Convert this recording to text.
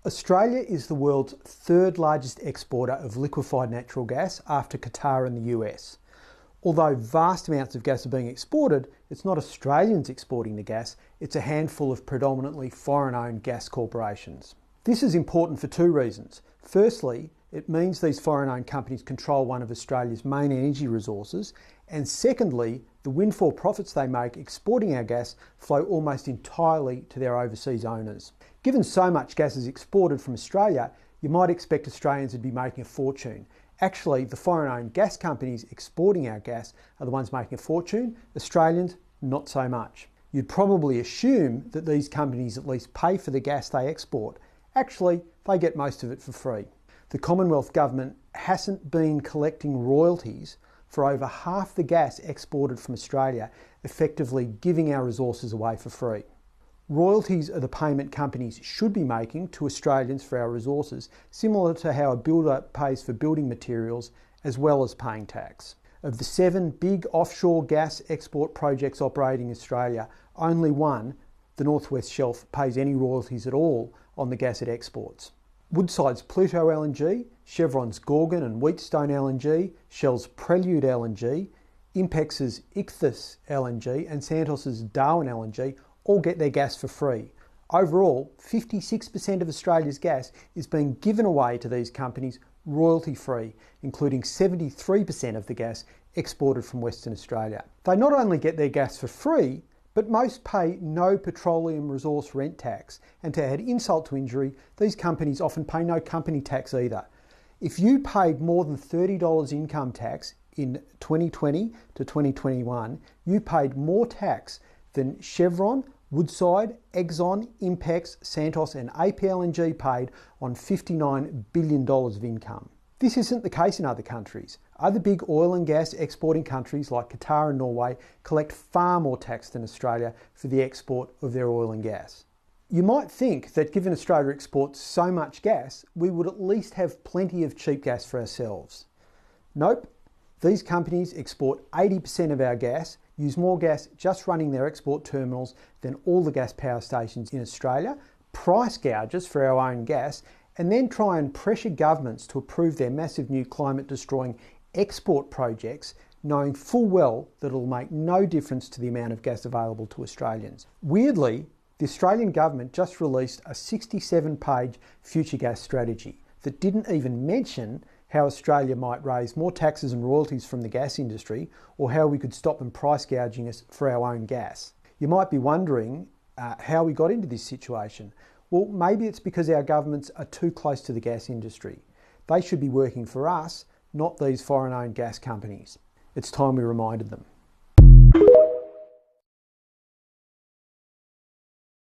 Australia is the world's third largest exporter of liquefied natural gas after Qatar and the US. Although vast amounts of gas are being exported, it's not Australians exporting the gas, it's a handful of predominantly foreign-owned gas corporations. This is important for two reasons. Firstly, it means these foreign-owned companies control one of Australia's main energy resources, and secondly, the windfall profits they make exporting our gas flow almost entirely to their overseas owners. Given so much gas is exported from Australia, you might expect Australians would be making a fortune. Actually, the foreign-owned gas companies exporting our gas are the ones making a fortune. Australians, not so much. You'd probably assume that these companies at least pay for the gas they export. Actually, they get most of it for free. The Commonwealth Government hasn't been collecting royalties for over half the gas exported from Australia, effectively giving our resources away for free. Royalties are the payment companies should be making to Australians for our resources, similar to how a builder pays for building materials as well as paying tax. Of the 7 big offshore gas export projects operating in Australia, only one, the North West Shelf, pays any royalties at all on the gas it exports. Woodside's Pluto LNG, Chevron's Gorgon and Wheatstone LNG, Shell's Prelude LNG, Impex's Ichthys LNG and Santos's Darwin LNG all get their gas for free. Overall, 56% of Australia's gas is being given away to these companies royalty-free, including 73% of the gas exported from Western Australia. They not only get their gas for free, but most pay no petroleum resource rent tax. And to add insult to injury, these companies often pay no company tax either. If you paid more than $30 income tax in 2020 to 2021, you paid more tax than Chevron, Woodside, Exxon, Impex, Santos and APLNG paid on $59 billion of income. This isn't the case in other countries. Other big oil and gas exporting countries like Qatar and Norway collect far more tax than Australia for the export of their oil and gas. You might think that given Australia exports so much gas, we would at least have plenty of cheap gas for ourselves. Nope. These companies export 80% of our gas, use more gas just running their export terminals than all the gas power stations in Australia, price gouges for our own gas, and then try and pressure governments to approve their massive new climate-destroying export projects, knowing full well that it'll make no difference to the amount of gas available to Australians. Weirdly, the Australian government just released a 67-page future gas strategy that didn't even mention how Australia might raise more taxes and royalties from the gas industry, or how we could stop them price gouging us for our own gas. You might be wondering how we got into this situation. Well, maybe it's because our governments are too close to the gas industry. They should be working for us, not these foreign-owned gas companies. It's time we reminded them.